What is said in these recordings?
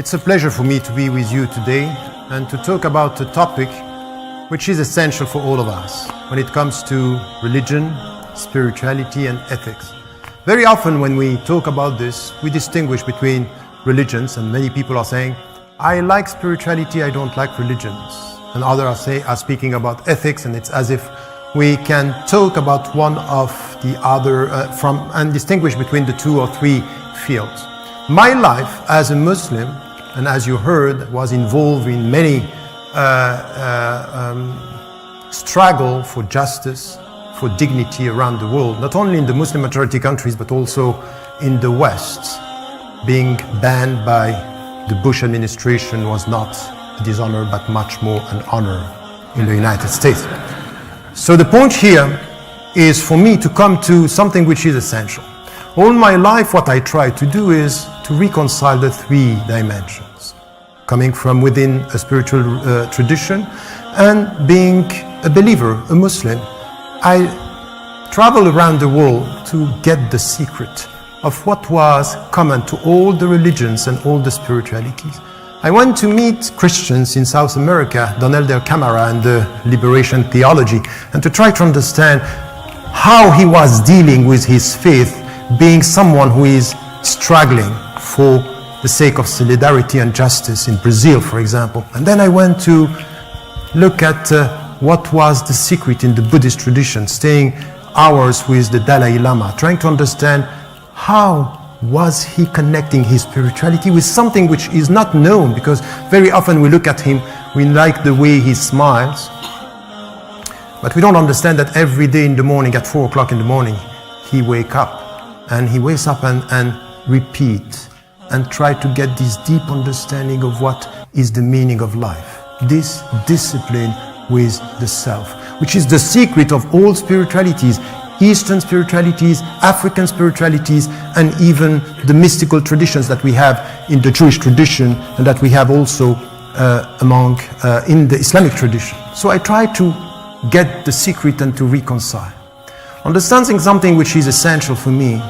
It's a pleasure for me to be with you today and to talk about a topic which is essential for all of us when it comes to religion, spirituality and ethics. Very often when we talk about this, we distinguish between religions, and many people are saying, I like spirituality, I don't like religions. And others are speaking about ethics, and it's as if we can talk about one of the other and distinguish between the two or three fields. My life as a Muslim, and as you heard, was involved in many struggle for justice, for dignity around the world, not only in the Muslim majority countries, but also in the West. Being banned by the Bush administration was not a dishonor, but much more an honor in the United States. So the point here is for me to come to something which is essential. All my life, what I try to do is to reconcile the three dimensions, coming from within a spiritual tradition and being a believer, a Muslim. I travel around the world to get the secret of what was common to all the religions and all the spiritualities. I went to meet Christians in South America, Donald Del Camara and the Liberation Theology, and to try to understand how he was dealing with his faith, being someone who is struggling for the sake of solidarity and justice in Brazil, for example. And then I went to look at what was the secret in the Buddhist tradition, staying hours with the Dalai Lama, trying to understand how was he connecting his spirituality with something which is not known, because very often we look at him, we like the way he smiles, but we don't understand that every day in the morning at 4 o'clock in the morning, he wakes up and repeat and try to get this deep understanding of what is the meaning of life. This discipline with the self, which is the secret of all spiritualities, Eastern spiritualities, African spiritualities, and even the mystical traditions that we have in the Jewish tradition and that we have also in the Islamic tradition. So I try to get the secret and to reconcile. Understanding something which is essential for me,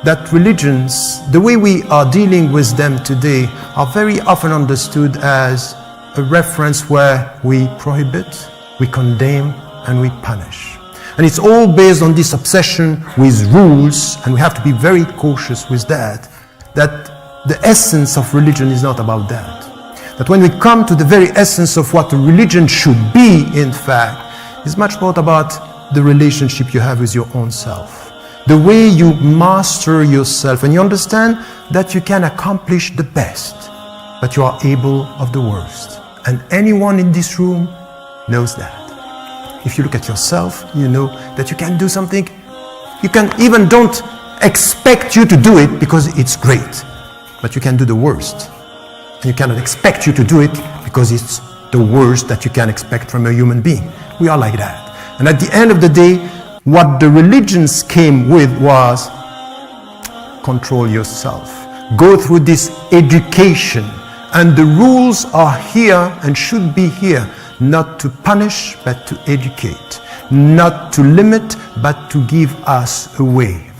that religions, the way we are dealing with them today, are very often understood as a reference where we prohibit, we condemn, and we punish. And it's all based on this obsession with rules, and we have to be very cautious with that the essence of religion is not about that. That when we come to the very essence of what a religion should be, in fact, is much more about the relationship you have with your own self. The way you master yourself, and you understand that you can accomplish the best, but you are able of the worst. And anyone in this room knows that. If you look at yourself, you know that you can do something. You can even don't expect you to do it because it's great, but you can do the worst. And you cannot expect you to do it because it's the worst that you can expect from a human being. We are like that. And at the end of the day, what the religions came with was control yourself. Go through this education, and the rules are here and should be here. Not to punish, but to educate. Not to limit, but to give us a way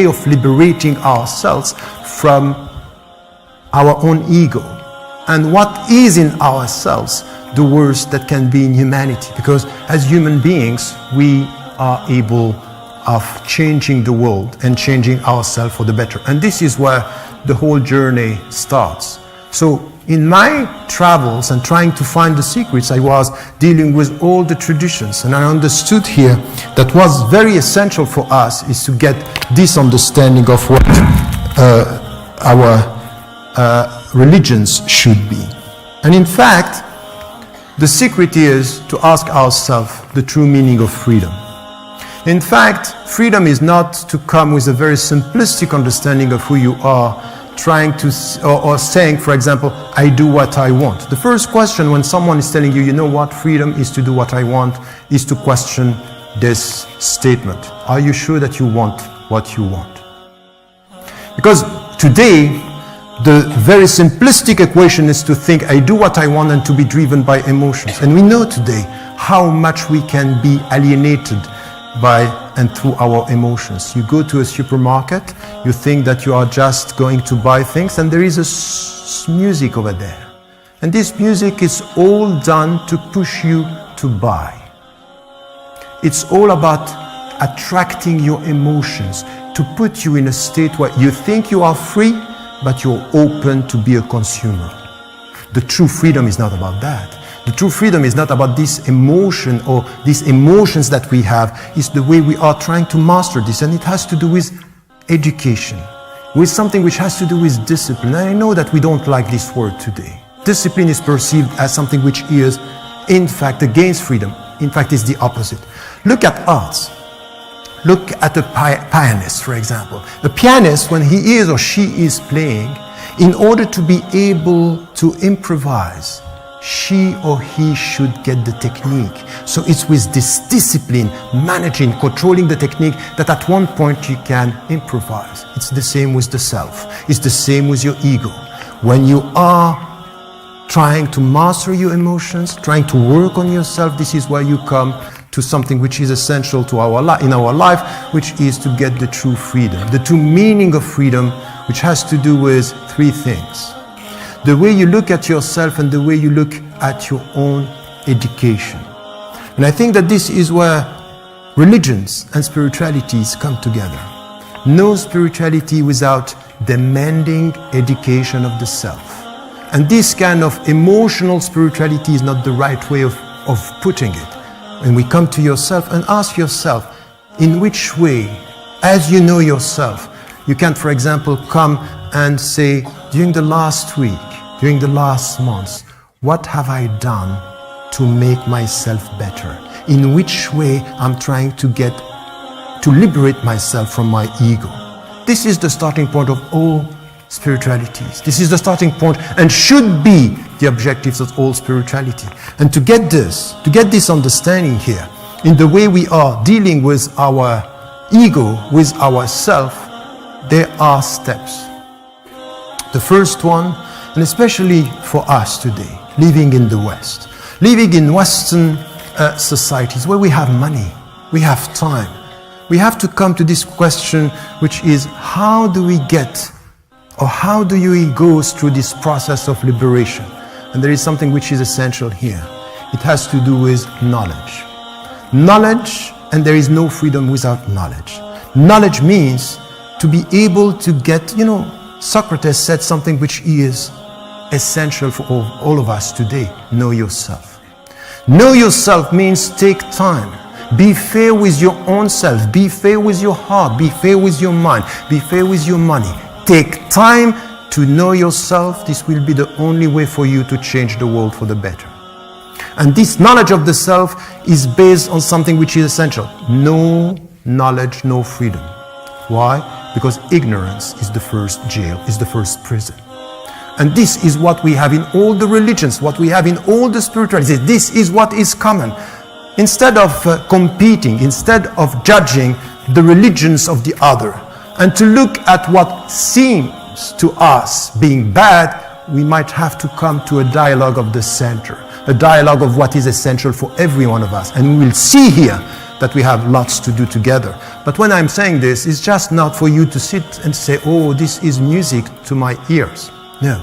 of liberating ourselves from our own ego. And what is in ourselves the worst that can be in humanity? Because as human beings, we are able of changing the world and changing ourselves for the better. And this is where the whole journey starts. So in my travels and trying to find the secrets, I was dealing with all the traditions, and I understood here that what's very essential for us is to get this understanding of what our religions should be. And in fact, the secret is to ask ourselves the true meaning of freedom. In fact, freedom is not to come with a very simplistic understanding of who you are, trying to, or saying, for example, I do what I want. The first question when someone is telling you, you know what, freedom is to do what I want, is to question this statement. Are you sure that you want what you want? Because today, the very simplistic equation is to think, I do what I want, and to be driven by emotions. And we know today how much we can be alienated by and through our emotions. You go to a supermarket, you think that you are just going to buy things, and there is a music over there. And this music is all done to push you to buy. It's all about attracting your emotions, to put you in a state where you think you are free, but you're open to be a consumer. The true freedom is not about that. The true freedom is not about this emotion or these emotions that we have. It's the way we are trying to master this. And it has to do with education, with something which has to do with discipline. And I know that we don't like this word today. Discipline is perceived as something which is, in fact, against freedom. In fact, it's the opposite. Look at arts. Look at a pianist, for example. The pianist, when he is or she is playing, in order to be able to improvise, she or he should get the technique. So it's with this discipline, managing, controlling the technique, that at one point you can improvise. It's the same with the self. It's the same with your ego. When you are trying to master your emotions, trying to work on yourself, this is where you come to something which is essential to in our life, which is to get the true freedom. The true meaning of freedom, which has to do with three things. The way you look at yourself and the way you look at your own education. And I think that this is where religions and spiritualities come together. No spirituality without demanding education of the self. And this kind of emotional spirituality is not the right way of putting it. When we come to yourself and ask yourself, in which way, as you know yourself, you can, for example, come and say, during the last week, during the last months, what have I done to make myself better? In which way I'm trying to liberate myself from my ego? This is the starting point of all spiritualities. This is the starting point and should be the objectives of all spirituality. And to get this understanding here, in the way we are dealing with our ego, with ourself, there are steps. The first one, and especially for us today, living in the West, living in Western societies where we have money, we have time, we have to come to this question, which is, how do we get, or how do you go through this process of liberation? And there is something which is essential here. It has to do with knowledge. Knowledge, and there is no freedom without knowledge. Knowledge means to be able to get, Socrates said something which is essential for all of us today. Know yourself. Know yourself means take time. Be fair with your own self. Be fair with your heart. Be fair with your mind. Be fair with your money. Take time to know yourself. This will be the only way for you to change the world for the better. And this knowledge of the self is based on something which is essential. No knowledge, no freedom. Why? Because ignorance is the first jail, is the first prison. And this is what we have in all the religions, what we have in all the spiritualities. This is what is common. Instead of competing, instead of judging the religions of the other, and to look at what seems to us being bad, we might have to come to a dialogue of the center, a dialogue of what is essential for every one of us. And we will see here that we have lots to do together. But when I'm saying this, it's just not for you to sit and say, oh, this is music to my ears. No,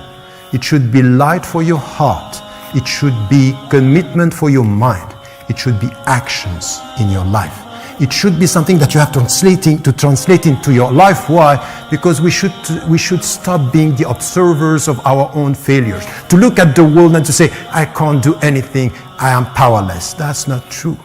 it should be light for your heart. It should be commitment for your mind. It should be actions in your life. It should be something that you have to translate into your life. Why? Because we should stop being the observers of our own failures. To look at the world and to say, I can't do anything, I am powerless. That's not true.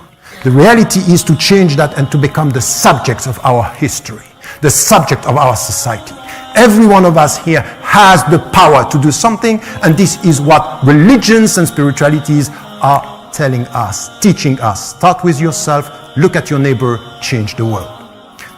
The reality is to change that and to become the subjects of our history, the subject of our society. Every one of us here has the power to do something, and this is what religions and spiritualities are telling us, teaching us. Start with yourself, look at your neighbor, change the world.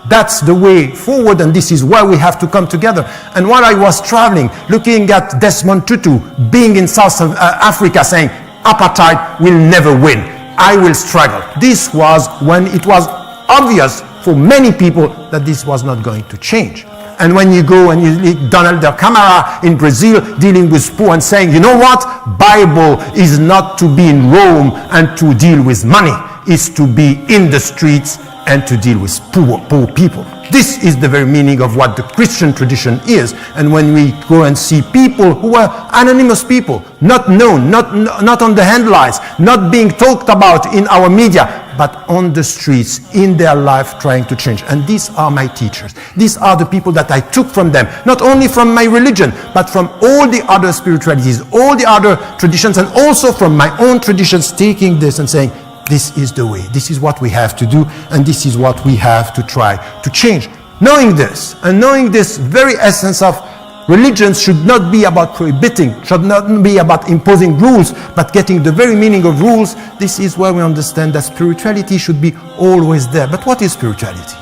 That's the way forward, and this is why we have to come together. And while I was traveling, looking at Desmond Tutu being in South Africa saying, apartheid will never win. I will struggle. This was when it was obvious for many people that this was not going to change. And when you go and you see Donald the Camara in Brazil dealing with poor and saying, you know what? Bible is not to be in Rome and to deal with money. It's to be in the streets and to deal with poor people. This is the very meaning of what the Christian tradition is. And when we go and see people who are anonymous people, not known, not on the headlines, not being talked about in our media, but on the streets, in their life, trying to change. And these are my teachers. These are the people that I took from them, not only from my religion, but from all the other spiritualities, all the other traditions, and also from my own traditions, taking this and saying, this is the way, this is what we have to do, and this is what we have to try to change. Knowing this, and knowing this very essence of religion should not be about prohibiting, should not be about imposing rules, but getting the very meaning of rules. This is where we understand that spirituality should be always there. But what is spirituality?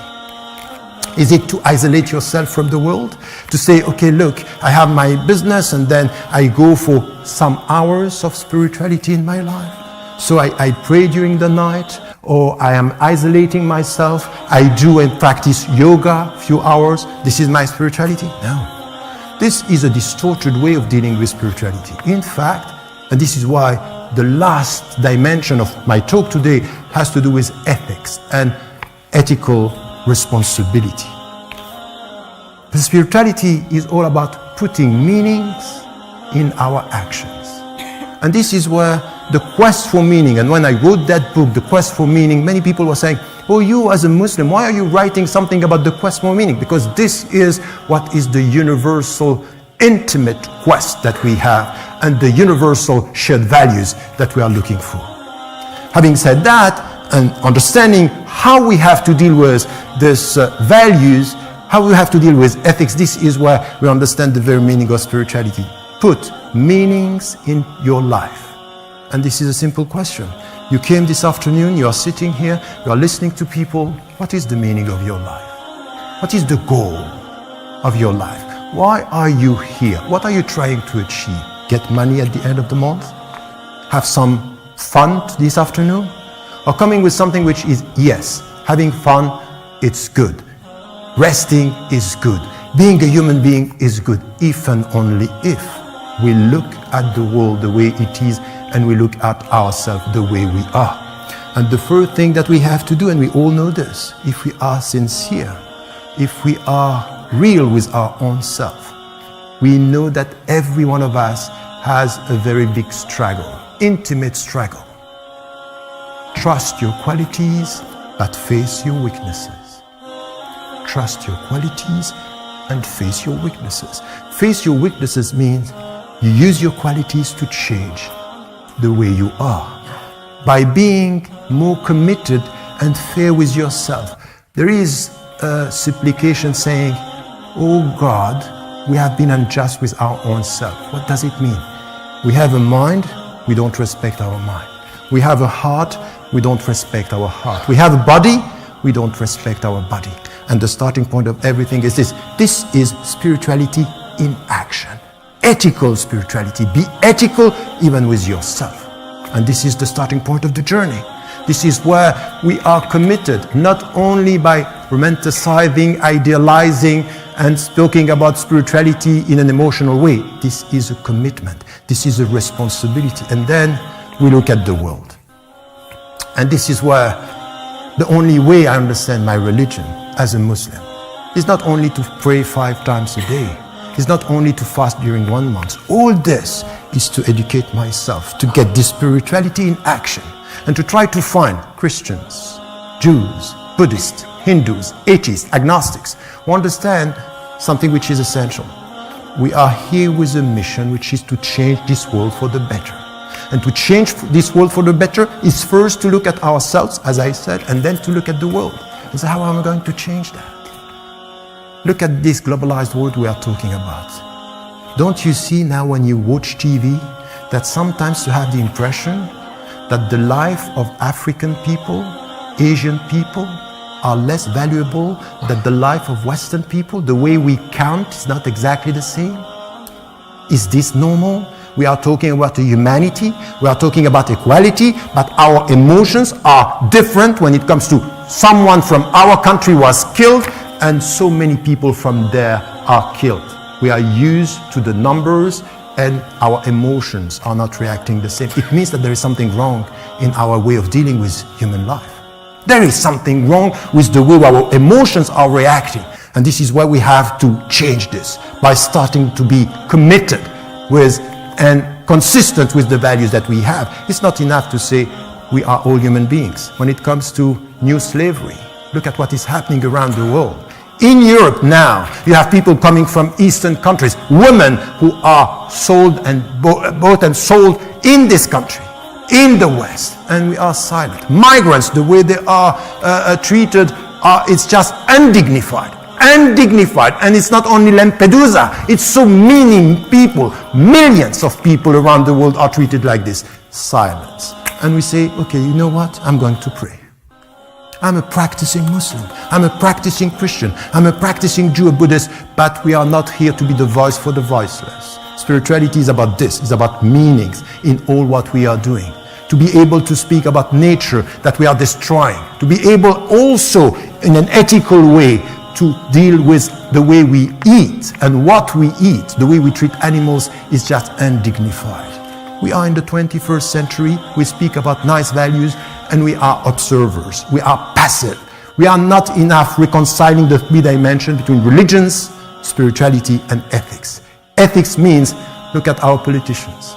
Is it to isolate yourself from the world? To say, okay, look, I have my business and then I go for some hours of spirituality in my life. So I pray during the night, or I am isolating myself. I do and practice yoga a few hours. This is my spirituality? No. This is a distorted way of dealing with spirituality. In fact, and this is why the last dimension of my talk today has to do with ethics and ethical responsibility. The spirituality is all about putting meanings in our actions. And this is where the quest for meaning, and when I wrote that book, The Quest for Meaning, many people were saying, oh, you as a Muslim, why are you writing something about the quest for meaning? Because this is what is the universal, intimate quest that we have, and the universal shared values that we are looking for. Having said that, and understanding how we have to deal with these values, how we have to deal with ethics, this is where we understand the very meaning of spirituality. Put meanings in your life. And this is a simple question. You came this afternoon, you are sitting here, you are listening to people. What is the meaning of your life? What is the goal of your life? Why are you here? What are you trying to achieve? Get money at the end of the month? Have some fun this afternoon? Or coming with something which is, yes, having fun, it's good. Resting is good. Being a human being is good, if and only if we look at the world the way it is, and we look at ourselves the way we are. And the first thing that we have to do, and we all know this, if we are sincere, if we are real with our own self, we know that every one of us has a very big struggle, intimate struggle. Trust your qualities, but face your weaknesses. Trust your qualities and face your weaknesses. Face your weaknesses means you use your qualities to change the way you are, by being more committed and fair with yourself. There is a supplication saying, oh God, we have been unjust with our own self. What does it mean? We have a mind, we don't respect our mind. We have a heart, we don't respect our heart. We have a body, we don't respect our body. And the starting point of everything is this. This is spirituality in action. Ethical spirituality. Be ethical even with yourself. And this is the starting point of the journey. This is where we are committed, not only by romanticizing, idealizing, and speaking about spirituality in an emotional way. This is a commitment. This is a responsibility. And then we look at the world. And this is where the only way I understand my religion as a Muslim is not only to pray 5 times a day. It's not only to fast during 1 month. All this is to educate myself, to get this spirituality in action, and to try to find Christians, Jews, Buddhists, Hindus, atheists, agnostics, who understand something which is essential. We are here with a mission which is to change this world for the better. And to change this world for the better is first to look at ourselves, as I said, and then to look at the world. And so how am I going to change that? Look at this globalized world we are talking about. Don't you see now when you watch TV that sometimes you have the impression that the life of African people, Asian people, are less valuable than the life of Western people? The way we count is not exactly the same? Is this normal? We are talking about humanity, we are talking about equality, but our emotions are different when it comes to someone from our country was killed and so many people from there are killed. We are used to the numbers and our emotions are not reacting the same. It means that there is something wrong in our way of dealing with human life. There is something wrong with the way our emotions are reacting. And this is why we have to change this, by starting to be committed with and consistent with the values that we have. It's not enough to say we are all human beings. When it comes to new slavery, look at what is happening around the world. In Europe now, you have people coming from Eastern countries, women who are sold and bought and sold in this country, in the West, and we are silent. Migrants, the way they are treated, it's just undignified. Undignified. And it's not only Lampedusa, it's so many people, millions of people around the world are treated like this. Silence. And we say, okay, you know what? I'm going to pray. I'm a practicing Muslim. I'm a practicing Christian. I'm a practicing Jew or Buddhist, but we are not here to be the voice for the voiceless. Spirituality is about this. It's about meanings in all what we are doing. To be able to speak about nature that we are destroying. To be able also, in an ethical way, to deal with the way we eat and what we eat. The way we treat animals is just undignified. We are in the 21st century. We speak about nice values and we are observers. We are passive. We are not enough reconciling the three dimensions between religions, spirituality, and ethics. Ethics means, look at our politicians.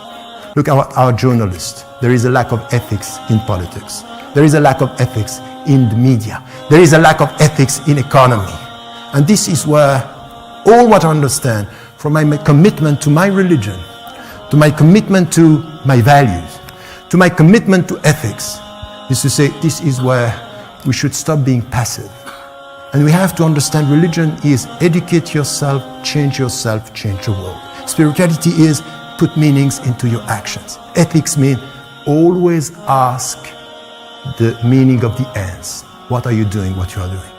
Look at our journalists. There is a lack of ethics in politics. There is a lack of ethics in the media. There is a lack of ethics in economy. And this is where all what I understand from my commitment to my religion, to my commitment to my values, to my commitment to ethics, is to say this is where we should stop being passive. And we have to understand religion is educate yourself, change the world. Spirituality is put meanings into your actions. Ethics mean always ask the meaning of the ends. What are you doing, what you are doing?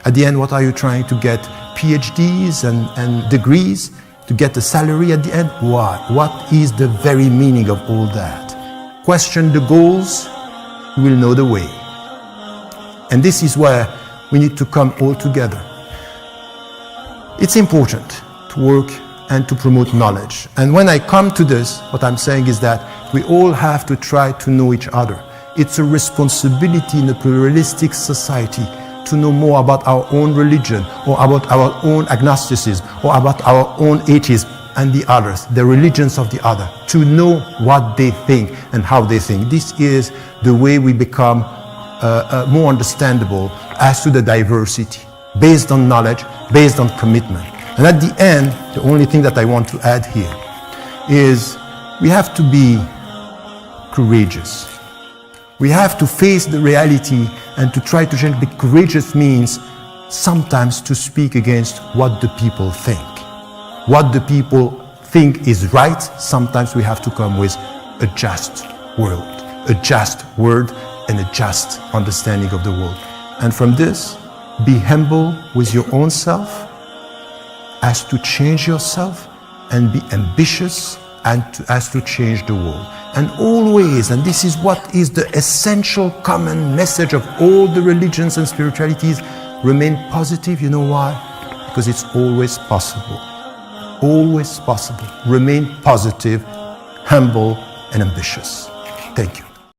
At the end, what are you trying to get? PhDs and degrees to get a salary at the end? Why? What is the very meaning of all that? Question the goals, you will know the way. And this is where we need to come all together. It's important to work and to promote knowledge. And when I come to this, what I'm saying is that we all have to try to know each other. It's a responsibility in a pluralistic society to know more about our own religion or about our own agnosticism or about our own atheism and the others, the religions of the other, to know what they think and how they think. This is the way we become more understandable as to the diversity, based on knowledge, based on commitment. And at the end, the only thing that I want to add here is we have to be courageous. We have to face the reality and to try to change. Be courageous means sometimes to speak against what the people think. What the people think is right, sometimes we have to come with a just world, a just word and a just understanding of the world. And from this, be humble with your own self, as to change yourself, and be ambitious and as to change the world. And always, and this is what is the essential common message of all the religions and spiritualities, remain positive. You know why? Because it's always possible. Always possible. Remain positive, humble, and ambitious. Thank you.